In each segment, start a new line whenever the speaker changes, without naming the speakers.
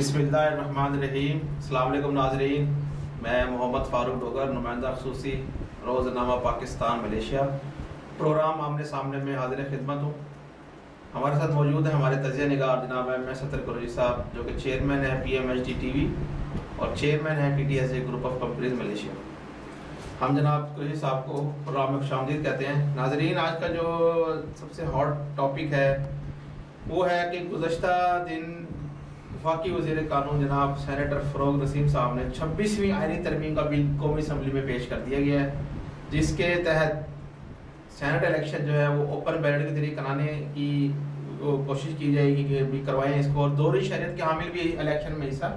بسم اللہ الرحمن الرحیم۔ السلام علیکم ناظرین، میں محمد فاروق ڈوگر، نمائندہ خصوصی روزنامہ پاکستان ملیشیا، پروگرام آمنے سامنے میں حاضر خدمت ہوں۔ ہمارے ساتھ موجود ہیں ہمارے تجزیہ نگار جناب ایم ایس ستر قریشی صاحب، جو کہ چیئرمین ہے P M H D T V اور چیئرمین ہے P T S A group of companies Malaysia. ہم جناب قریشی صاحب کو پروگرام میں خوش آمدید کہتے ہیں۔ ناظرین، آج کا جو سب سے ہاٹ ٹاپک ہے وہ ہے کہ گزشتہ دن وفاقی وزیر قانون جناب سینیٹر فروغ نسیم صاحب نے 26ویں آئینی ترمیم کا بل قومی اسمبلی میں پیش کر دیا گیا ہے، جس کے تحت سینٹ الیکشن جو ہے وہ اوپن بیلٹ کے ذریعے کرانے کی کوشش کی جائے گی کہ بھی کروائیں اس کو، اور دوہری شہریت کے حامل بھی الیکشن میں حصہ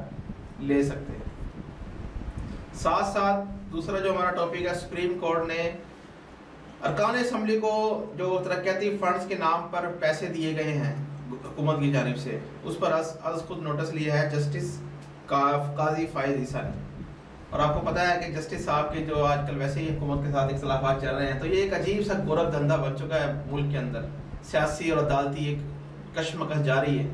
لے سکتے ہیں۔ ساتھ ساتھ دوسرا جو ہمارا ٹاپک ہے، سپریم کورٹ نے ارکان اسمبلی کو جو ترقیاتی فنڈز کے نام پر پیسے دیے گئے ہیں حکومت کی جانب سے، اس پر از خود نوٹس لیا ہے جسٹس قاضی فائز عیسیٰ نے۔ اور آپ کو پتہ ہے کہ جسٹس صاحب کے جو آج کل ویسے ہی حکومت کے ساتھ اختلافات چل رہے ہیں، تو یہ ایک عجیب سا گورکھ دھندا بن چکا ہے ملک کے اندر، سیاسی اور عدالتی ایک کشمکش جاری ہے۔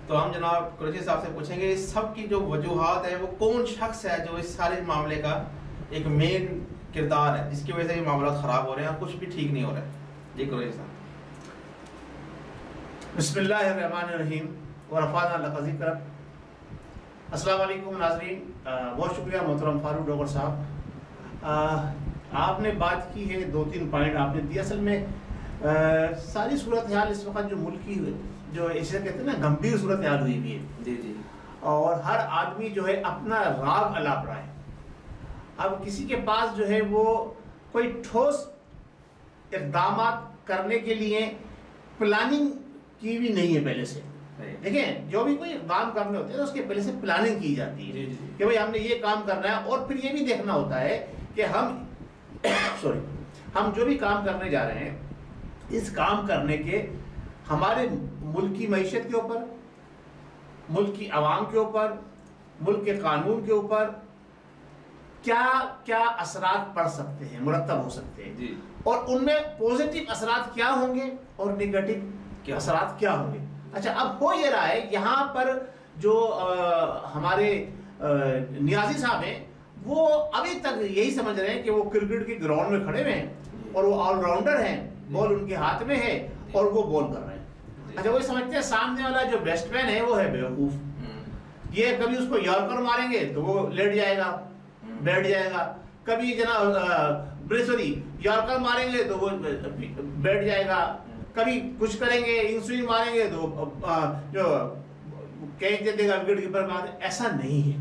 تو ہم جناب قریشی صاحب سے پوچھیں گے اس سب کی جو وجوہات ہیں وہ کون شخص ہے جو اس سارے معاملے کا ایک مین کردار ہے، جس کی وجہ سے یہ معاملات خراب ہو رہے ہیں اور کچھ بھی ٹھیک نہیں ہو رہا ہے۔ جی قریشی صاحب۔
بسم اللہ الرحمن الرحیم ورفعنا لک ذکرک۔ السلام علیکم ناظرین، بہت شکریہ محترم فاروق ڈوگر صاحب، آپ نے بات کی ہے، 2-3 پوائنٹ آپ نے دی۔ اصل میں ساری صورتحال اس وقت جو ملک کی جو اسے کہتے ہیں نا گمبھیر صورتحال ہوئی ہوئی ہے،
جی جی،
اور ہر آدمی جو ہے اپنا راگ الاپ رہا ہے۔ اب کسی کے پاس جو ہے وہ کوئی ٹھوس اقدامات کرنے کے لیے پلاننگ کی بھی نہیں ہے پہلے سے۔ دیکھیں، جو بھی کوئی اقدام کرنے ہوتے ہیں اس کے پہلے سے پلاننگ کی جاتی ہے کہ بھئی ہم نے یہ کام کرنا ہے، اور پھر یہ بھی دیکھنا ہوتا ہے کہ ہم جو بھی کام کرنے جا رہے ہیں، اس کام کرنے کے ہمارے ملک کی معیشت کے اوپر، ملک کی عوام کے اوپر، ملک کے قانون کے اوپر کیا کیا اثرات پڑ سکتے ہیں، مرتب ہو سکتے ہیں، اور ان میں پوزیٹیو اثرات کیا ہوں گے اور نیگیٹو اثرات کیا ہوں گے۔ اچھا، اب ہو یہ رہا ہے یہاں پر جو ہمارے نیازی صاحب ہیں، وہ ابھی تک یہی سمجھ رہے ہیں کہ وہ کرکٹ کے گراؤنڈ میں کھڑے ہوئے ہیں اور وہ آل راؤنڈر ہیں، بال ان کے ہاتھ میں ہے اور وہ بال کر رہے ہیں۔ اچھا، وہ سمجھتے ہیں سامنے والا جو بیٹس مین ہے وہ ہے بیوقوف، یہ کبھی اس کو یارکر ماریں گے تو وہ لیٹ جائے گا، بیٹھ جائے گا، کبھی یارکر ماریں گے تو وہ بیٹھ جائے گا، کبھی کچھ کریں گے، ان سوئنگ ماریں گے تو جو کیچ دے دے گا وکٹ کیپر میں۔ ایسا نہیں ہے۔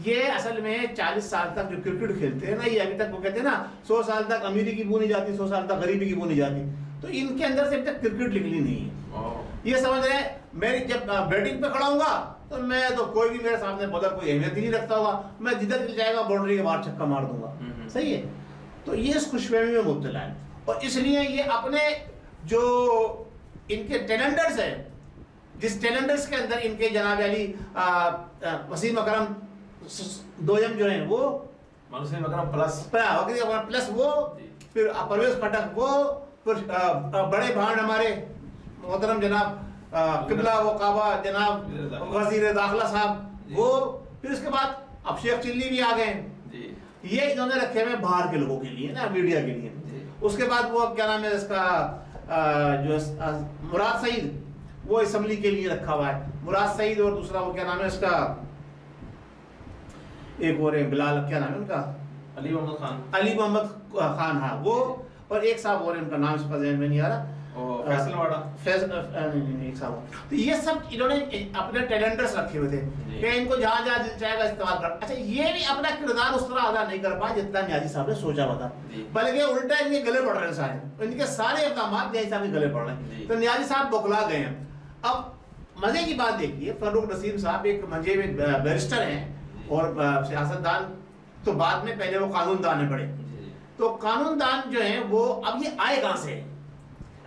یہ اصل میں 40 سال تک جو کرکٹ کھیلتے ہیں نا، یہ ابھی تک وہ کہتے ہیں نا 100 سال تک امیری کی بو نہیں جاتی، 100 سال تک غریبی کی بو نہیں جاتی، تو ان کے اندر سے ابھی تک کرکٹ نکلی نہیں ہے۔ یہ سمجھ رہے ہیں میری جب بیٹنگ پہ کھڑا ہوں گا تو میں تو کوئی بھی میرے سامنے بولر کوئی اہمیت ہی نہیں رکھتا ہوگا، میں جدھر چل جائے گا باؤنڈری کے باہر چھکا مار دوں گا۔ صحیح ہے، تو یہ اس خوش فہمی میں مبتلا ہے، اور اس لیے یہ اپنے جو ان کے ٹیلنٹرز ہیں، جس ٹیلنٹرز کے اندر ان کے جناب علی وسیم اکرم دویم جو ہیں، وہ
وسیم اکرم
پلس وہ، پھر پرویز خٹک وہ، پھر بڑے بھانڈ ہمارے محترم جناب قبلہ و کعبہ جناب وزیر داخلہ صاحب، وہ، پھر اس کے بعد اب شیخ چلی بھی آ گئے، یہ انہوں نے رکھے ہوئے باہر کے لوگوں کے لیے نا، میڈیا کے لیے۔ اس کے بعد وہ کیا نام ہے اس کا جو مراد سعید، وہ اسمبلی کے لیے رکھا ہوا ہے، مراد سعید، اور دوسرا وہ کیا نام ہے اس کا ایک اور بلال، کیا نام ہے ان کا،
علی
محمد خان، ہاں وہ، اور ایک صاحب اور ان کا نام اس کا ذہن میں نہیں آ رہا،
فیصل واڑا،
ایک صاحب۔ تو یہ سب انہوں نے اپنے ٹیلنٹرز رکھے ہوئے تھے کہ ان کو جہاں جہاں دل چاہے گا استعمال کر۔ اچھا، یہ بھی اپنا کردار اس طرح ادا نہیں کر پائے جتنا نیازی صاحب نے سوچا ہوا تھا، بلکہ الٹا ان کے گلے پڑ رہے ہیں سارے، ان کے سارے اقدامات نیازی صاحب کے گلے پڑ رہے ہیں، تو نیازی صاحب بوکھلا گئے ہیں۔ اب مزے کی بات دیکھیے، فاروق نسیم صاحب ایک منجے میں بیرسٹر ہیں اور سیاستدان، تو بعد میں پہلے وہ قانون دان ہیں بڑے، تو قانون دان جو ہیں وہ اب یہ آئے کہاں سے،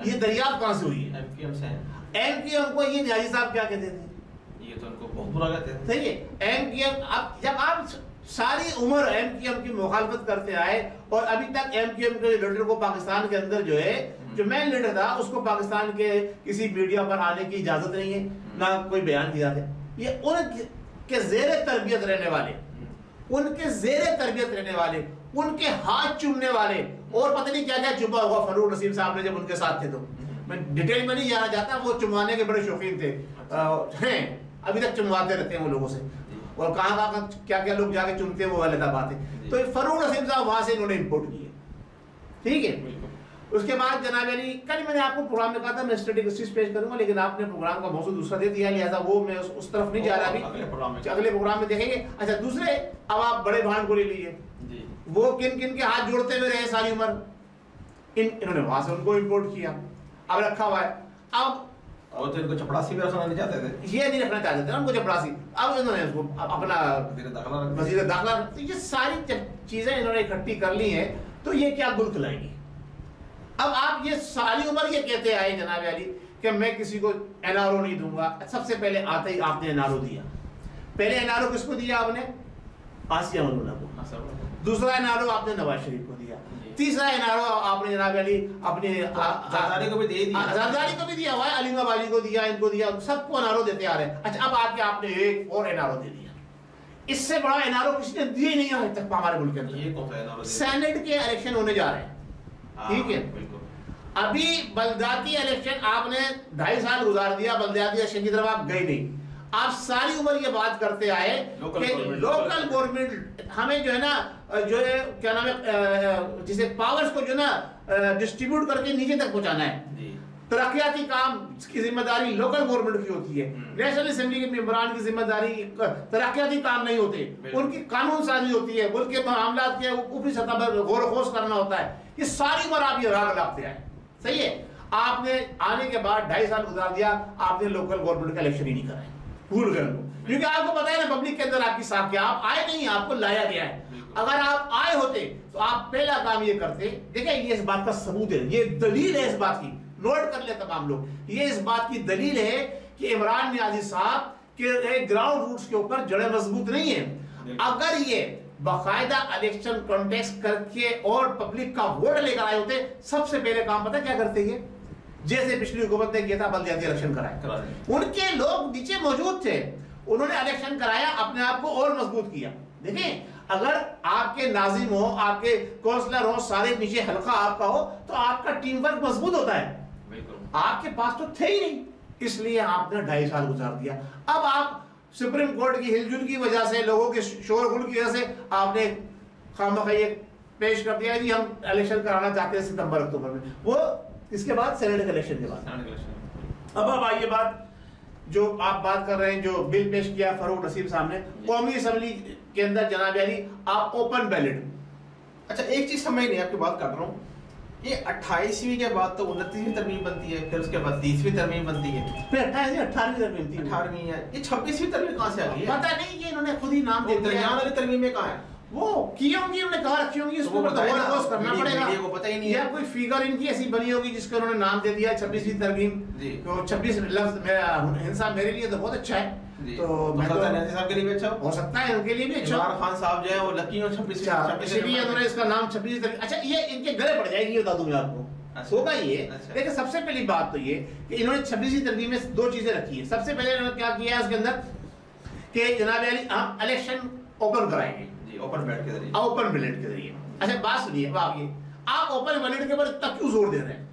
یہ دریافت کہاں سے ہوئی ہے؟
ایم کیو ایم سے ہیں۔
ایم کیو ایم کو یہ نیازی صاحب کیا کہتے تھے؟
یہ تو ان کو بہت برا کہتے ہیں۔
صحیح ہے، ایم کیو ایم، اب جب آپ ساری عمر ایم کیو ایم کی مخالفت کرتے آئے، اور ابھی تک ایم کیو ایم کے لیڈر کو پاکستان کے اندر جو ہے جو مین لیڈر تھا اس کو پاکستان کے کسی میڈیا پر آنے کی اجازت نہیں ہے، نہ کوئی بیان کیا تھا. یہ ان کہ زیر تربیت رہنے والے، ان کے زیر تربیت رہنے والے، ان کے ہاتھ چومنے والے اور پتہ نہیں کیا کیا چوما ہوا فاروق نسیم صاحب نے جب ان کے ساتھ تھے. تو میں ڈیٹیل میں نہیں جانا چاہتا، وہ چموانے کے بڑے شوقین تھے ہیں، ابھی تک چمواتے رہتے ہیں وہ لوگوں سے، اور کہاں کیا کیا لوگ جا کے چمتے ہیں وہ علیحدہ بات ہے. تو فاروق نسیم صاحب وہاں سے انہوں نے امپورٹ کیے. ٹھیک ہے. اس کے بعد جناب علی کل میں نے آپ کو پروگرام میں کہا تھا میں اسٹیٹسٹکس پیش کروں گا، لیکن آپ نے پروگرام کا موضوع دوسرا دے دیا، لہٰذا وہ میں اس طرف نہیں جا رہا ابھی، اگلے پروگرام میں دیکھیں گے. اچھا دوسرے، اب آپ بڑے بھان کو لے لیجیے، وہ کن کن کے ہاتھ جوڑتے ہوئے رہے ساری عمر، انہوں نے وہاں سے ان کو امپورٹ کیا، اب رکھا ہوا ہے. اب
اور تو ان کو چپڑاسی بھی رکھنا نہیں چاہتے تھے،
یہ نہیں رکھنا چاہتے تھے ان کو چپڑاسی، اب انہوں نے اس کو اپنا وزیر داخلہ. یہ ساری چیزیں انہوں نے اکٹھی کر لی ہیں، تو یہ کیا ملک لائیں گی. اب آپ یہ ساری عمر یہ کہتے آئے جناب علی کہ میں کسی کو این آر او نہیں دوں گا. سب سے پہلے آتے ہی آپ نے این آر او دیا. پہلے این آر او کس کو دیا آپ نے؟ آسیہ ملونہ کو. دوسرا این آر او آپ نے نواز شریف کو دیا. تیسرا این آر او آپ نے جناب علی اپنے
زرداری کو بھی دے دیا،
زرداری کو بھی دیا ہوا ہے، علیمہ باجی کو دیا، ان کو دیا، سب کو این آر او دیتے آ رہے ہیں. اچھا اب آ کے آپ نے ایک اور این آر او دے دیا. اس سے بڑا این آر او کسی نے دیا ہی نہیں آج تک ہمارے ملک کے اندر. سینٹ کے الیکشن ہونے جا رہے ہیں. ٹھیک ہے. ابھی بلدیاتی الیکشن آپ نے 2.5 سال گزار دیا، بلدیاتی الیکشن کی طرف آپ گئے نہیں. آپ ساری عمر یہ بات کرتے آئے کہ لوکل گورنمنٹ ہمیں جو ہے نا، جو ہے کیا نام ہے، جسے پاورز کو جو ہے نا ڈسٹریبیوٹ کر کے نیچے تک پہنچانا ہے. ترقیاتی کام کی ذمہ داری لوکل گورنمنٹ کی ہوتی ہے. نیشنل اسمبلی کے ممبران کی ذمہ داری ترقیاتی کام نہیں ہوتے، ان کی قانون سازی ہوتی ہے، ملک کے معاملات کے اوپری سطح پر غور و خوض کرنا ہوتا ہے. یہ ساری عمر آپ یہ راگ لاتے آئے. صحیح ہے. آپ نے آنے کے بعد 2.5 سال گزار دیا، آپ نے لوکل گورنمنٹ کا الیکشن ہی نہیں کرائے. بھول گئے ان کو، کیونکہ آپ کو پتا ہے نا پبلک کے اندر آپ کی ساتھ کیا، آپ آئے نہیں، آپ کو لایا گیا ہے. اگر آپ آئے ہوتے تو آپ پہلا کام یہ کرتے. دیکھیں یہ اس بات کا ثبوت ہے، یہ دلیل ہے اس بات کی، نوٹ کر لیں تمام لوگ. یہ اس بات کی دلیل ہے کہ عمران نیازی صاحب کے گراؤنڈ روٹس کے اوپر جڑیں مضبوط نہیں ہیں. اگر یہ باقاعدہ الیکشن کانٹیسٹ کر کے اور پبلک کا ووٹ لے کر آئے ہوتے، سب سے پہلے کام پتہ کیا کرتے یہ، جیسے پچھلی حکومت نے کیا تھا بلدیاتی الیکشن کرائے. ان کے لوگ نیچے موجود تھے، انہوں نے الیکشن کرایا، اپنے آپ کو اور مضبوط کیا. دیکھیں اگر آپ کے ناظم ہو، آپ کے کونسلر ہو، سارے نیچے حلقہ آپ کا ہو، تو آپ کا ٹیم ورک مضبوط ہوتا ہے. آپ کے پاس تو تھے ہی نہیں، اس لیے آپ نے 2.5 سال گزار دیا. اب آپ سپریم کورٹ کی ہل جل کی وجہ سے، لوگوں کے شور غل کی وجہ سے آپ نے خامخواہ یہ پیش کر دیا جی ہم الیکشن کرانا چاہتے ہیں ستمبر اکتوبر میں. وہ اس کے بعد سینٹ کے الیکشن کے بعد. اب آئیے بات جو آپ بات کر رہے ہیں، جو بل پیش کیا فاروق نسیم صاحب نے قومی اسمبلی کے اندر جناب علی، آپ اوپن بیلٹ.
اچھا ایک چیز سمجھ نہیں، آپ کی بات کر رہا ہوں، یہ 28ویں کے بعد تو 29ویں ترمیم بنتی ہے، پھر اس کے بعد 30ویں ترمیم بنتی ہے،
پھر 18ویں ترمیم تھی،
18ویں ہے، یہ 26ویں ترمیم کہاں سے آ گئی ہے؟
پتہ نہیں، یہ انہوں نے خود ہی نام دے دیا.
درمیان والی ترمیم میں کہاں ہے؟
وہ کی ہوں گی، انہوں نے کہا رکھی ہوں گی، اس کو کرنا پڑے گا.
کو پتہ ہی نہیں
یا کوئی فیگر ان کی ایسی بنی ہوگی جس کو انہوں نے نام دے دیا 26ویں ترمیم. تو 26 لفظ ہندسا میرے لیے تو بہت اچھا ہے، تو میں تو
صاحب کے لیے بھی اچھا
ہو سکتا ہے ان کے لیے بھی اچھا.
عمران خان صاحب جو ہے وہ لکی اور 26
اسی لیے انہوں نے اس کا نام 26 ترمیم. اچھا یہ ان کے گلے پڑ جائے گی، یہ بتا دوں میں آپ کو. ہوگا یہ. لیکن سب سے پہلی بات تو یہ کہ انہوں نے 26ویں ترمیم میں 2 چیزیں رکھی ہیں. سب سے پہلے انہوں نے کیا کیا ہے اس کے اندر کہ جناب علی ہم الیکشن اوپن کرائیں گے،
اوپن بیلٹ کے ذریعے.
اوپن بیلٹ کے ذریعے. اچھا بات سنیے، آپ اوپن بیلٹ کے اوپر اتنا کیوں زور دے رہے ہیں؟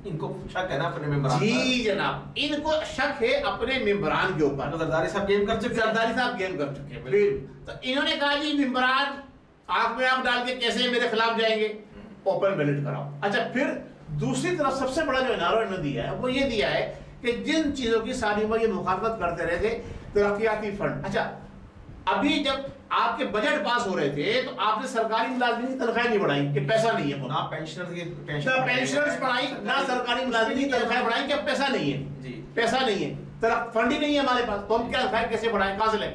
ان کو شک ہے نا اپنے ممبران.
جی جناب، ان کو شک ہے اپنے ممبران کے اوپر.
زرداری صاحب گیم کر چکے،
زرداری صاحب گیم کر چکے ہیں. تو انہوں نے کہا جی ممبران آنکھ میں آنکھ ڈال کے کیسے میرے خلاف جائیں گے، اوپن بیلٹ کراؤ. اچھا پھر دوسری طرف سب سے بڑا جو انعارہ انہوں نے دیا ہے وہ یہ دیا ہے کہ جن چیزوں کی ساری عمر یہ مخالفت کرتے رہے تھے، ترقیاتی فنڈ. اچھا ابھی جب آپ کے بجٹ پاس ہو رہے تھے تو آپ نے سرکاری ملازمین کی تنخواہ نہیں بڑھائی کہ پیسہ نہیں ہے،
نہ
پینشنرز بڑھائی، نہ سرکاری ملازمین کی تنخواہ بڑھائی کہ پیسہ نہیں ہے، پیسہ نہیں ہے، فنڈ ہی نہیں ہے ہمارے پاس، تو ہم کیا تنخواہ کیسے بڑھائیں، کہاں سے لیں.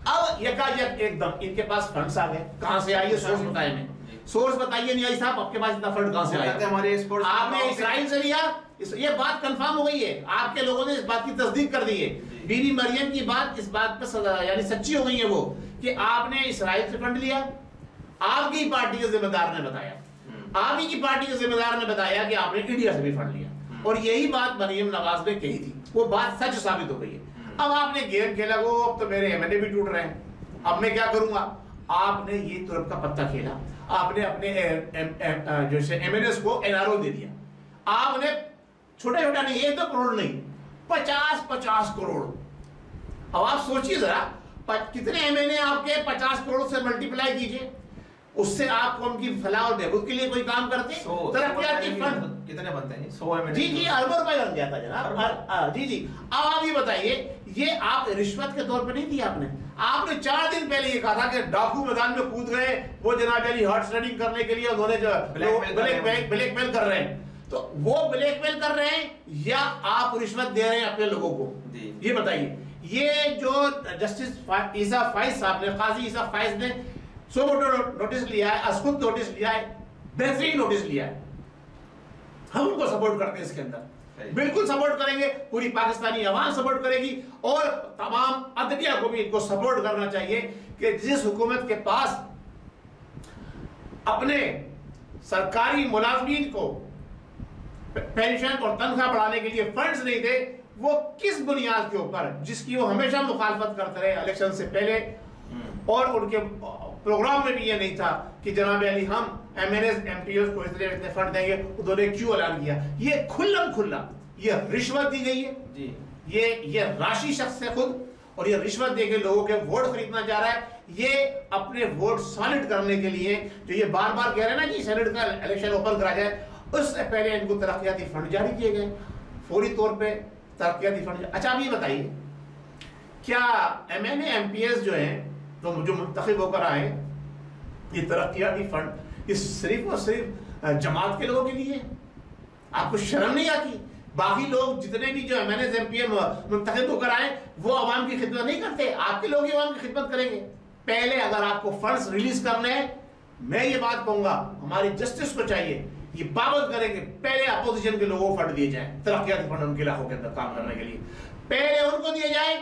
اب یکایک ایک دم ان کے پاس فنڈس آ گئے. کہاں سے آئیے سورس بتائیں، میں سورس بتائیے نیازی صاحب آپ کے پاس اتنا فنڈ کہاں سے آیا؟ آپ نے اسرائیل سے لیا. یہ بات کنفرم ہو گئی ہے، آپ کے لوگوں نے اس بات کی تصدیق کر دی ہے. بی بی مریم کی بات اس بات پہ یعنی سچی ہو گئی ہے وہ کہ آپ نے اسرائیل سے فنڈ لیا. آپ کی پارٹی کے ذمہ دار نے بتایا، آپ ہی کی پارٹی کے ذمہ دار نے بتایا کہ آپ نے انڈیا سے بھی فنڈ لیا، اور یہی بات مریم نواز نے کہی تھی، وہ بات سچ ثابت ہو گئی ہے. اب آپ نے گیم کھیلا وہ اب تو میرے ایم این اے بھی ٹوٹ رہے ہیں، اب میں کیا کروں گا؟ آپ نے یہ ترپ کا پتہ کھیلا، آپ نے اپنے جو ایم این ایس کو این آر او دے دیا، آپ نے چھوٹا چھوٹا نہیں 1-2 کروڑ نہیں 50 کروڑ. اب آپ سوچیے ذرا کتنے ایم این اے آپ کے 50 کروڑ سے ملٹیپلائی کیجئے، اس سے آپ قوم کی فلاح اور بہبود کے لیے کوئی کام کرتے ہیں؟ ترقیاتی فنڈ
کتنے بنتے ہیں؟ 100 ایم این اے.
جی اربوں روپے بن گیا تھا جناب. جی اب آپ یہ بتائیے، یہ آپ رشوت کے طور پہ نہیں دیا آپ نے 4 دن پہلے یہ کہا تھا کہ ڈاکو میدان میں کود گئے وہ جناب علی ہارس ٹریڈنگ کرنے کے لیے انہوں نے جو بلیک میل کر رہے ہیں، تو وہ بلیک میل کر رہے ہیں یا آپ رشوت دے رہے ہیں اپنے لوگوں کو؟ یہ بتائیے. یہ جو جسٹس عیسیٰ فائز صاحب نے، قاضی عیسیٰ فائز نے سو نوٹس لیا ہے، از خود نوٹس لیا ہے، بہترین نوٹس لیا ہے. ہم ان کو سپورٹ کرتے ہیں اس کے اندر، بالکل سپورٹ کریں گے، پوری پاکستانی عوام سپورٹ کرے گی، اور تمام عدلیہ کو بھی ان کو سپورٹ کرنا چاہیے کہ جس حکومت کے پاس اپنے سرکاری ملازمین کو پینشن اور تنخواہ بڑھانے کے لیے فنڈز نہیں تھے، وہ کس بنیاد کے اوپر، جس کی وہ ہمیشہ مخالفت کرتے رہے الیکشن سے پہلے، اور ان کے پروگرام میں بھی یہ نہیں تھا کہ جناب علی ہم M N S M P S کو اتنے فنڈ دیں گے، انہوں نے کیوں اعلان کیا؟ یہ کھلم کھلا یہ رشوت دی گئی ہے. یہ راشی شخص ہے خود، اور یہ رشوت دے کے لوگوں کے ووٹ خریدنا چاہ رہا ہے. یہ اپنے ووٹ سالڈ کرنے کے لیے جو یہ بار بار کہہ رہے ہیں نا کہ سینٹ کا الیکشن اوپن کرا جائے، اس سے پہلے ان کو ترقیاتی فنڈ جاری کیے گئے فوری طور پہ ترقیاتی فنڈ. اچھا اب یہ بتائیے کیا M N A M P S جو ہیں جو منتخب ہو کر آئے، یہ ترقیاتی فنڈ یہ صرف اور صرف جماعت کے لوگوں کے لیے؟ آپ کو شرم نہیں آتی؟ باقی لوگ جتنے بھی جو M N S M P M منتخب ہو کر آئے وہ عوام کی خدمت نہیں کرتے، آپ کے لوگ ہی عوام کی خدمت کریں گے. پہلے اگر آپ کو فنڈز ریلیز کرنے ہیں، میں یہ بات کہوں گا ہماری جسٹس کو چاہیے یہ بابت کریں کہ پہلے اپوزیشن کے لوگوں کو فنڈ دیے جائیں، ترقیاتی فنڈ ان کے علاقوں کے اندر کام کرنے کے لیے پہلے ان کو دیے جائیں،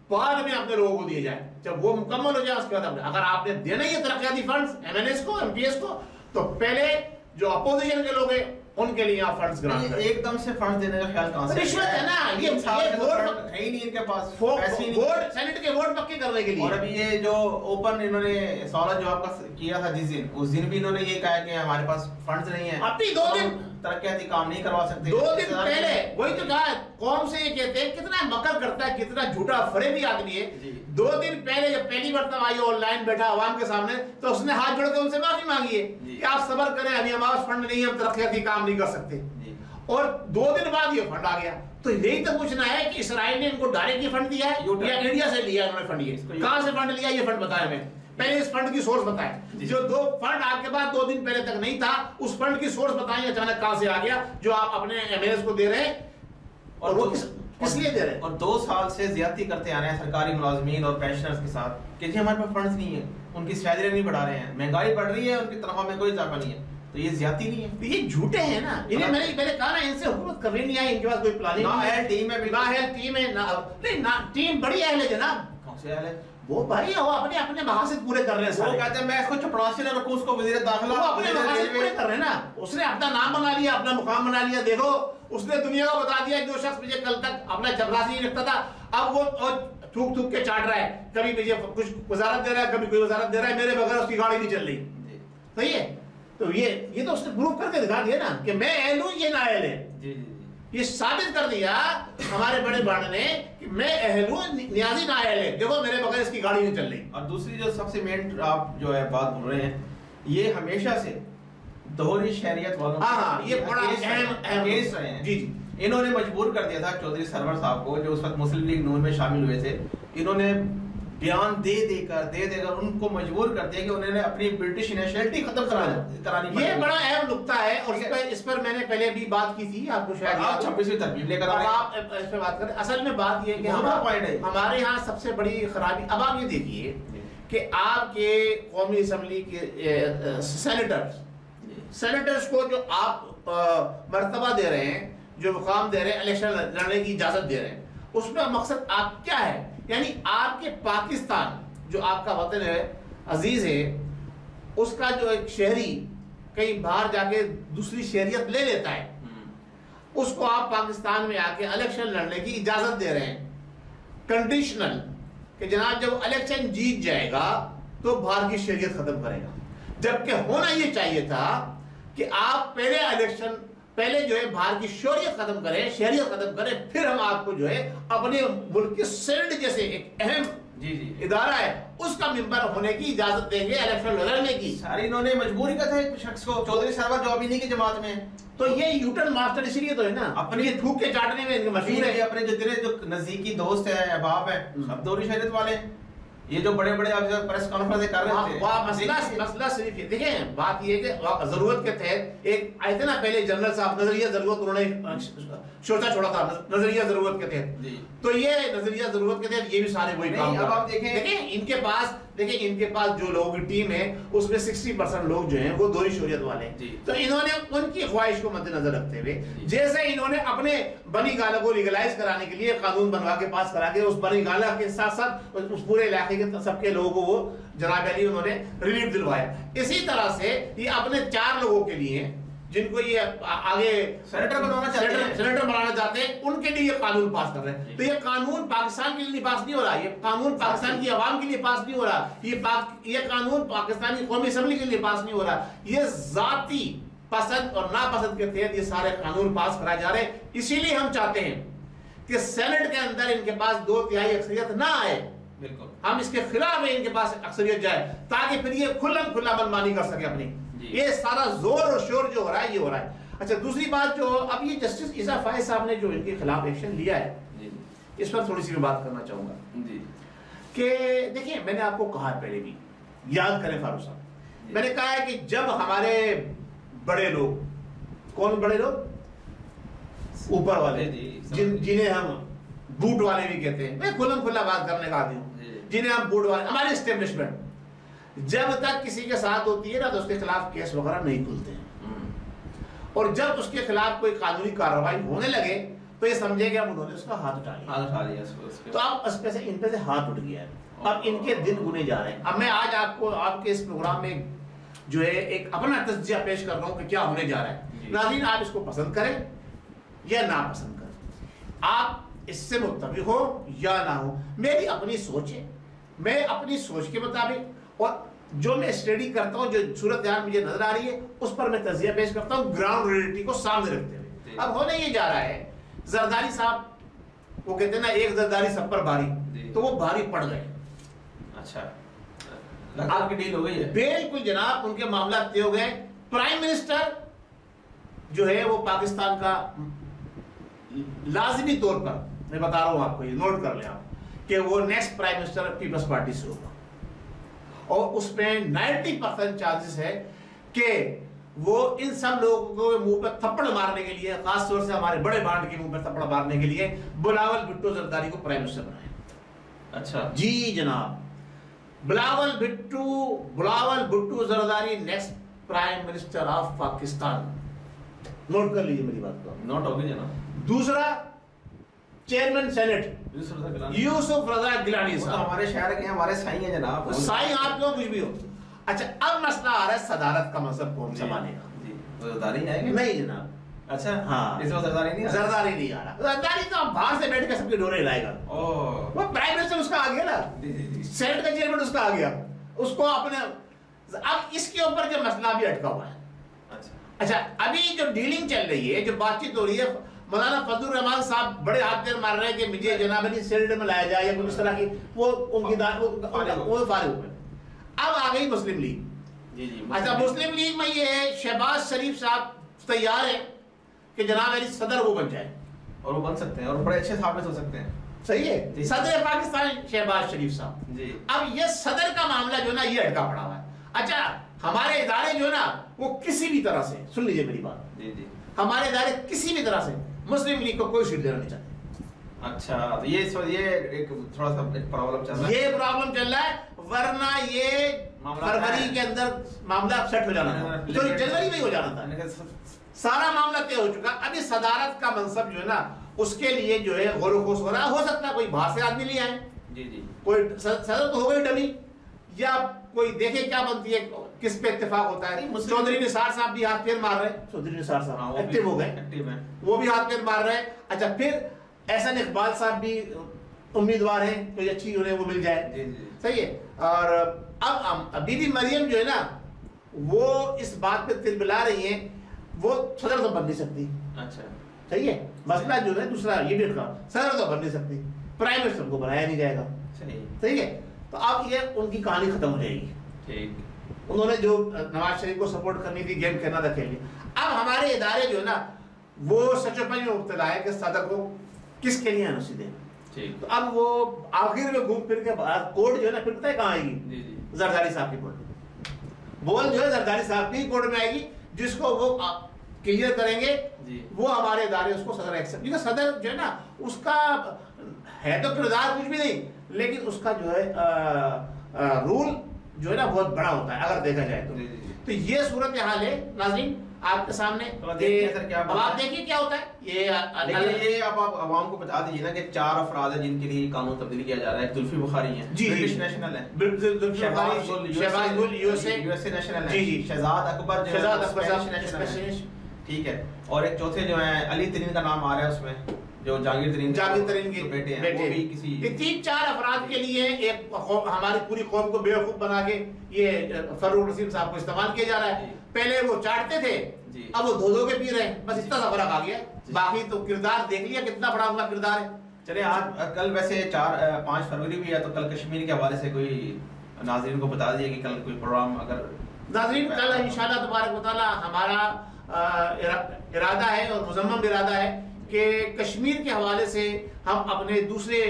بعد میں اپنے لوگوں کو دیے جائیں. جب وہ مکمل ہو جائے اس کے بعد اگر آپ نے دینا ہی ہے ترقیاتی فنڈز ایم این ایس کو ایم پی ایس کو، تو پہلے جو اپوزیشن کے لوگ ہیں ان کے لیے آپ فنڈز گرانٹ کریں.
ایک دم سے فنڈ دینے کا خیال کہاں سے؟
رشوت ہے نا، یہ
ووٹ ہے ہی نہیں ان کے پاس،
ووٹ سینٹ کے ووٹ پکے کرنے کے لیے.
اور ابھی یہ جو اوپن انہوں نے سوال جواب کا کیا تھا جس دن، اس دن بھی انہوں نے یہ کہا کہ ہمارے پاس فنڈز نہیں ہیں،
ابھی 2 دن
ترقیاتی کام نہیں کروا سکتے.
2 دن پہلے وہی تو کہا قوم سے یہ کہتے ہیں کتنا مکر کرتا ہے، کتنا جھوٹا فریبی آدمی ہے. 2 دن پہلے جب پہلی مرتبہ آئی آن لائن بیٹھا عوام کے سامنے تو اس نے ہاتھ جوڑ کے ان سے معافی مانگی ہے کہ آپ صبر کریں، ابھی ہمارے پاس فنڈ نہیں ہے، ہم ترقیاتی کام نہیں کر سکتے. اور 2 دن بعد یہ فنڈ آ گیا. تو یہی تو پوچھنا ہے کہ اسرائیل نے ان کو ڈائریکٹ یہ فنڈ دیا ہے یا انڈیا سے لیا انہوں نے فنڈ؟ یہ کہاں سے فنڈ لیا یہ فنڈ بتایا میں پہلے، اس فنڈ کی سورس بتائیں. جو 2 فنڈ آپ کے پاس 2 دن پہلے تک نہیں تھا، اس فنڈ کی سورس بتائیں اچانک کہاں سے آ گیا جو آپ اپنے ایم این ایس کو دے رہے ہیں، اور وہ کس لیے دے رہے ہیں؟
اور 2 سال سے زیادتی کرتے آ رہے ہیں سرکاری ملازمین اور پینشنرز کے ساتھ کہ جی ہمارے پاس فنڈز نہیں ہیں، ان کی سیلری نہیں بڑھا رہے ہیں، مہنگائی بڑھ رہی ہے، ان کی تنخواہ میں کوئی اضافہ نہیں ہے. تو یہ زیادتی نہیں ہے،
یہ جھوٹے ہیں نا. انہیں میں نے پہلے کہا نا ان سے حکومت کرنی نہیں آئی، ان کے پاس کوئی پلاننگ
نہ ہے، ٹیم ہے،
نہ ہے ٹیم ہے، نہیں ٹیم بڑی اہل ہے جناب.
کون سے اہل ہے
وہ بھائی وہ اپنے مقاصد پورے کر رہے ہیں.
وہ کہتے ہیں میں اس کو چپڑاسی نہ رکھوں، اس کو وزیر داخلہ،
وہ اپنے مقاصد پورے کر رہے ہیں نا. اس نے اپنا نام بنا لیا، اپنا مقام بنا لیا. دیکھو اس نے دنیا کو بتا دیا جو شخص مجھے کل تک اپنا چپڑاسی نہیں رکھتا تھا اب وہ تھوک تھوک کے چاٹ رہا ہے، کبھی مجھے کچھ وزارت دے رہا ہے، کبھی کوئی وزارت دے رہا ہے، میرے بغیر اس کی گاڑی نہیں چل رہی. صحیح ہے. تو یہ تو اس نے پروف کر کے دکھا دیا نا کہ میں اہل ہوں، یہ نااہل ہے. یہ ثابت کر دیا ہمارے بڑے بھائی نے کہ میں اہل ہوں، نیازی نااہل ہے، دیکھو میرے بغیر اس کی گاڑی نہیں چل رہی.
اور دوسری جو سب سے مین آپ جو ہے بات بول رہے ہیں، یہ ہمیشہ سے دوہری شہریت والوں
یہ بڑا اہم
کیس رہے ہیں.
جی
انہوں نے مجبور کر دیا تھا چودھری سرور صاحب کو، جو اس وقت مسلم لیگ نون میں شامل ہوئے تھے. انہوں نے بیان دے کر ان کو مجبور کر دیا کہ انہوں نے اپنی برٹش نیشنلٹی ختم کرانی پڑی.
یہ بڑا اہم نقطہ ہے، اور اس پر میں نے پہلے بھی بات کی تھی، آپ کو شاید
آپ 26ویں ترمیم لے کر آ رہے ہیں،
آپ اس پہ بات کریں. اصل میں بات یہ ہے کہ ہمارے ہاں سب سے بڑی خرابی، اب آپ یہ دیکھیے کہ آپ کے قومی اسمبلی کے سینیٹرز کو جو آپ مرتبہ دے رہے ہیں، جو مقام دے رہے ہیں، الیکشن لڑنے کی اجازت دے رہے ہیں، اس میں مقصد آپ کیا ہے؟ یعنی آپ کے پاکستان جو آپ کا وطن ہے، عزیز ہے، اس کا جو ایک شہری کہیں باہر جا کے دوسری شہریت لے لیتا ہے، اس کو آپ پاکستان میں آ کے الیکشن لڑنے کی اجازت دے رہے ہیں. کنڈیشنل کہ جناب جب الیکشن جیت جائے گا تو باہر کی شریعت ختم کرے گا، جبکہ ہونا یہ چاہیے تھا کہ آپ پہلے جو ہے باہر کی شریعت ختم کریں، شریعت ختم کریں، پھر ہم آپ کو جو ہے اپنے ملک کے سینٹ جیسے ایک اہم ادارہ ہے اس کا ممبر ہونے کی اجازت دیں گے، الیکشن لڑنے کی۔
ساری انہوں نے مجبوری کا تھا ایک شخص کو، چودھری سرور جو ابھی نہیں کی جماعت میں،
تو یہ یوٹرن ماسٹر اسی لیے تو ہے نا، اپنی تھوک کے چاٹنے میں مشہور ہے۔
اپنے جتنے جو نزدیکی دوست ہیں، احباب ہیں، سب دوہری شریعت والے، یہ جو بڑے بڑے پریس کانفرنس کر رہے تھے،
مسئلہ صرف یہ دیکھیں، بات یہ کہ ضرورت کے تحت ایک آئے تھے نا پہلے جنرل صاحب، نظریہ ضرورت، انہوں نے سوچا چھوڑا تھا نظریہ ضرورت کے تحت، تو یہ نظریہ ضرورت کے تحت یہ بھی سارے وہی کام
اب آپ
دیکھیں ان کے پاس جو لوگوں کی ٹیم ہے اس میں 60% لوگ جو ہیں وہ دوہری شریعت والے ہیں، تو انہوں نے ان کی خواہش کو مد نظر رکھتے ہوئے جیسے انہوں نے اپنے بنی گالہ کو لیگلائز کرانے کے لیے قانون بنوا کے پاس کرا کے اس بنی گالہ کے ساتھ ساتھ اس پورے علاقے کے سب کے لوگوں کو وہ جناب علی انہوں نے ریلیف دلوایا، اسی طرح سے یہ اپنے 4 لوگوں کے لیے جن کو یہ آگے سینیٹر بنانا چاہتے ہیں ان کے لیے یہ قانون پاس کر رہے ہیں، تو یہ قانون پاکستان کے لیے پاس نہیں ہو رہا، یہ قانون پاکستان کی عوام کے لیے پاس نہیں ہو رہا، یہ قانون پاکستانی قومی اسمبلی کے لیے پاس نہیں ہو رہا، یہ ذاتی پسند اور ناپسند کے تحت یہ سارے قانون پاس کرائے جا رہے ہیں۔ اسی لیے ہم چاہتے ہیں کہ سینٹ کے اندر ان کے پاس 2/3 اکثریت نہ آئے، ہم اس کے خلاف ان کے پاس اکثریت جائے تاکہ پھر یہ کھلا منمانی کر سکے اپنی، یہ سارا زور اور شور جو ہو رہا ہے یہ ہو رہا ہے۔ اچھا دوسری بات جو اب یہ جسٹس عیسیٰ فائز صاحب نے جو ان کے خلاف ایکشن لیا ہے اس پر تھوڑی سی میں بات کرنا چاہوں گا کہ دیکھیں میں نے آپ کو کہا پہلے بھی، یاد کریں فاروق صاحب، میں نے کہا ہے کہ جب ہمارے بڑے لوگ، کون بڑے لوگ؟ اوپر والے جنہیں ہم بوٹ والے بھی کہتے ہیں، میں کھلا بات کرنے کا آدمی ہوں، جنہیں ہم بوٹ والے، ہماری اسٹیبلشمنٹ جب تک کسی کے ساتھ ہوتی ہے نا تو اس کے خلاف کیس وغیرہ نہیں کھلتے ہیں، اور جب اس کے خلاف کوئی قانونی کارروائی ہونے لگے تو یہ سمجھے کہ اب انہوں نے اس کا ہاتھ اٹھا لیا، تو اب ان پہ سے ہاتھ اٹھ گیا ہے، اب ان کے دن گنے جا رہے ہیں۔ اب میں آج آپ کے اس پروگرام میں جو ہے ایک اپنا تجزیہ پیش کر رہا ہوں کہ کیا ہونے جا رہا ہے۔ ناظرین آپ اس کو پسند کریں یا نا پسند کریں، آپ اس سے متفق ہو یا نہ ہو، میری اپنی سوچ ہے، میں اپنی سوچ کے مطابق اور جو میں اسٹڈی کرتا ہوں، جو صورتحال مجھے نظر آ رہی ہے اس پر میں تجزیہ پیش کرتا ہوں گراؤنڈ ریئلٹی کو سامنے رکھتے ہوئے۔ اب ہونے یہ جا رہا ہے، زرداری صاحب وہ کہتے ہیں نا ایک زرداری سب پر بھاری، تو وہ بھاری پڑ گئے،
اچھا آپ کی ڈیل ہو گئی ہے،
بالکل جناب ان کے معاملات طے ہو گئے۔ پرائم منسٹر جو ہے وہ پاکستان کا لازمی طور پر، میں بتا رہا ہوں آپ کو، یہ نوٹ کر لیں آپ کہ وہ next prime minister Peoples Party سے ہوگا، اور اس میں 90% چانسز ہے کہ وہ ان سب لوگوں کو منہ پہ تھپڑ مارنے کے لیے، خاص طور سے ہمارے بڑے بانڈ کے منہ پہ تھپڑ مارنے کے لیے بلاول بھٹو زرداری کو پرائم منسٹر بنائے۔
اچھا
جی جناب، Bilawal Bhutto Zardari next prime minister of Pakistan, note کر لیجیے میری بات کو،
نوٹ ہوگی جناب۔
دوسرا چیئرمین سینٹ یوسف رضا گیلانی صاحب،
ہمارے شہر کے ہمارے سائی ہیں جناب،
سائی آپ کیوں کچھ بھی ہو۔ اچھا اب مسئلہ آ رہا ہے صدارت کا منصب کون سنبھالے گا؟
زرداری آئے گا؟
نہیں جناب،
اچھا
ہاں
اس وقت زرداری نہیں
آ رہا، زرداری تو باہر سے بیٹھ کے سب کے ڈورے لائے گا، وہ پرائم منسٹر اس کا آ گیا نا، سینٹ کا چیئرمین اس کا آ گیا، اس کو اپنے، اب اس کے اوپر جو مسئلہ بھی اٹکا ہوا ہے۔ اچھا ابھی جو ڈیلنگ چل رہی ہے، جو بات چیت ہو رہی ہے، مولانا فضل الرحمان صاحب بڑے ہاتھ پیر مار رہے ہیں کہ مجھے جناب علی سینٹ میں لایا جائے یا کچھ اس طرح کی، وہ ان کی وہ فارغ ہوئے۔ اب آ گئی مسلم لیگ۔ اچھا مسلم لیگ میں یہ ہے شہباز شریف صاحب تیار ہے کہ جناب علی صدر وہ بن جائے،
اور وہ بن سکتے ہیں اور بڑے اچھے ثابت ہو سکتے ہیں،
صحیح ہے، صدر پاکستان شہباز شریف صاحب۔ اب یہ صدر کا معاملہ جو ہے نا یہ اٹکا پڑا ہوا ہے۔ اچھا ہمارے ادارے جو ہے نا وہ کسی بھی طرح سے، سن لیجیے میری بات، ہمارے ادارے کسی بھی طرح سے مسلم لیگ کو کوئی سیٹ دینا نہیں چاہتے۔
اچھا تو یہ ایک تھوڑا سا پرابلم چل رہا ہے،
یہ پرابلم چل رہا ہے، ورنہ یہ فروری کے اندر معاملہ سیٹ ہو جانا تھا، جنوری میں ہی ہو جانا تھا، سارا معاملہ طے ہو چکا۔ ابھی صدارت کا منصب جو ہے نا اس کے لیے جو ہے غور و خوض ہو رہا ہے، ہو سکتا ہے کوئی باہر سے آدمی لے آئے، کوئی صدر تو ہو گئی ڈمی، یا کوئی دیکھے کیا بنتی ہے، کس پہ اتفاق ہوتا ہے۔ چودھری نثار صاحب بھی ہاتھ پیر مار رہے ہیں، چودھری نثار صاحب ایکٹیو ہو گئے، وہ بھی ہاتھ پیر مار رہے ہیں۔ اچھا پھر احسن اقبال صاحب بھی امیدوار ہیں کوئی اچھی انہیں وہ مل جائے. صحیح ہے. اور اب بی بی مریم جو ہے نا وہ اس بات پہ تلبلا رہی ہیں, وہ صدر تو بن نہیں سکتی.
اچھا
صحیح ہے. مسئلہ جو ہے دوسرا یہ بھی کا صدر تو بن نہیں سکتی, پرائم منسٹر کو بنایا نہیں جائے گا. صحیح ہے. تو اب یہ ان کی کہانی ختم ہو جائے گی.
ٹھیک.
انہوں نے جو نواز شریف کو سپورٹ کرنی تھی, گیم کھیلنا تھا کھیل لیا. اب ہمارے ادارے جو ہے نا وہ سچ و پنج میں مبتلا ہے کہ صدر کو کس کے لیے انوسی دیں. تو اب وہ آخر میں گھوم پھر کے کوڈ جو ہے نا پھر پتہ ہے کہاں آئے گی, زرداری صاحب کی کوڈ. بول جو ہے زرداری صاحب کی کوڈ میں آئے گی, جس کو وہ کلیئر کریں گے وہ ہمارے ادارے اس کو صدر ایکسپٹ. کیونکہ صدر جو ہے نا اس کا ہے تو کردار کچھ بھی نہیں, لیکن اس کا جو ہے رول جو ہے نا بہت بڑا ہوتا ہے اگر دیکھا جائے تو. تو یہ صورتحال ہے ناظرین آپ کے سامنے. اب آپ دیکھیے کیا ہوتا ہے.
یہ اب آپ عوام کو بتا دیجیے نا کہ 4 افراد ہیں جن کے لیے قانون تبدیلی کیا جا رہا ہے. ایک زلفی بخاری ہیں, برٹش نیشنل ہیں, شہباز گل یو ایس اے نیشنل ہیں, شہزاد اکبر نیشنل, ٹھیک ہے. اور ایک چوتھے جو ہیں علی ترین کا نام آ رہا ہے اس میں, جو جہانگیر ترین کے بیٹے ہیں, وہ بھی کسی
3-4 افراد کے لیے ایک ہماری پوری قوم کو بیوقوف بنا کے یہ فروخ رسیم صاحب کو استعمال کیا جا رہا ہے. پہلے وہ چاٹتے تھے, اب وہ دھو کے پی رہے ہیں, بس اتنا سا فرق آ گیا. باقی تو کردار دیکھ لیا کتنا بڑا ہوا کردار ہے.
چلے آج کل ویسے 5 فروری بھی ہے, تو کل کشمیر کے حوالے سے کوئی ناظرین کو بتا دیے کہ کل کوئی پروگرام اگر
ناظرین کل انشاءاللہ تبارک و تعالی ہمارا ارادہ ہے اور مصمم ارادہ ہے کہ کشمیر کے حوالے سے ہم اپنے دوسرے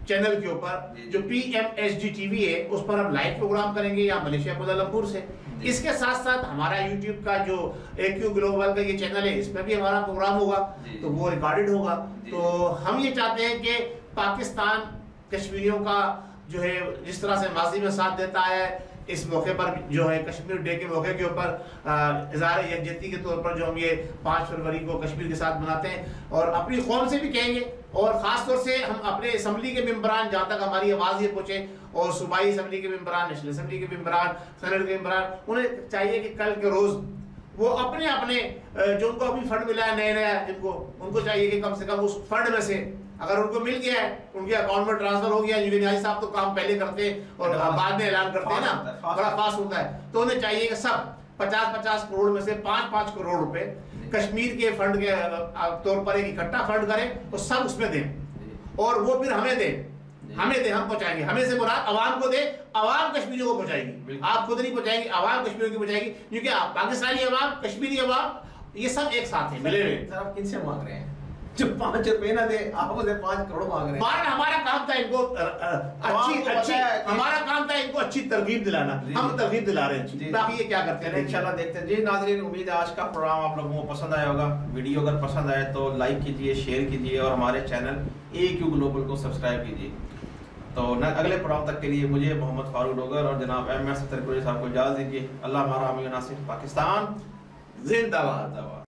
چینل کے اوپر جو PMSG-TV ہے اس پر ہم لائیو پروگرام کریں گے, یا ملیشیا کوالالمپور سے. اس کے ساتھ ساتھ ہمارا یوٹیوب کا جو AQ گلوبل کا یہ چینل ہے اس پہ بھی ہمارا پروگرام ہوگا, تو وہ ریکارڈڈ ہوگا. تو ہم یہ چاہتے ہیں کہ پاکستان کشمیریوں کا جو ہے جس طرح سے ماضی میں ساتھ دیتا ہے, اس موقع پر جو ہے کشمیر ڈے کے موقع کے اوپر اظہار یکجہتی کے طور پر جو ہم یہ 5 فروری کو کشمیر کے ساتھ مناتے ہیں, اور اپنی قوم سے بھی کہیں گے, اور خاص طور سے ہم اپنے اسمبلی کے ممبران جہاں تک ہماری آواز یہ پہنچے, اور صوبائی اسمبلی کے ممبران, نیشنل اسمبلی کے ممبران, سینٹ کے ممبران, انہیں چاہیے کہ کل کے روز وہ اپنے جو ان کو ابھی فنڈ ملا ہے نیا ان کو چاہیے کہ کم سے کم اس فنڈ میں سے اگر ان کو مل گیا ہے, ان کے اکاؤنٹ میں ٹرانسفر ہو گیا, نیاضی صاحب تو کام پہلے کرتے ہیں اور بعد میں اعلان کرتے ہیں نا, بڑا فاسٹ ہوتا ہے, تو انہیں چاہیے کہ سب 50-50 کروڑ میں سے 5-5 کروڑ روپے کشمیر کے فنڈ کے طور پر ایک اکٹھا فنڈ کریں اور سب اس میں دیں, اور وہ پھر ہمیں دیں, ہم پہنچائیں گے. ہمیں سے مراد عوام کو دے, عوام کشمیریوں کو پہنچائے گی. آپ خود نہیں پہنچائیں گے, عوام کشمیریوں کی پہنچائے گی, کیونکہ پاکستانی عوام, کشمیری عوام یہ سب ایک ساتھ ہیں, ملے ہوئے.
سر آپ کن سے مانگ رہے ہیں جو 5 روپے نہ دے, آپ اسے 5 کروڑ مانگ رہے ہیں.
ہمارا کام تھا ان کو اچھی ترغیب دلانا, ہم ترغیب دلا رہے ہیں. باقی یہ کیا کرتے ہیں
انشاءاللہ دیکھتے ہیں. جی ناظرین, امید ہے آج کا پروگرام آپ لوگوں کو پسند آیا ہوگا. ویڈیو اگر پسند آئے تو لائک کیجئے, شیئر کیجئے, اور ہمارے چینل AQ گلوبل کو سبسکرائب کیجئے. تو اگلے پروگرام تک کے لیے مجھے محمد فاروق ڈوگر اور جناب MS ستر صاحب کو اجازت دیجیے. اللہ ہمارا حامی و ناصر. پاکستان
زندہ باد.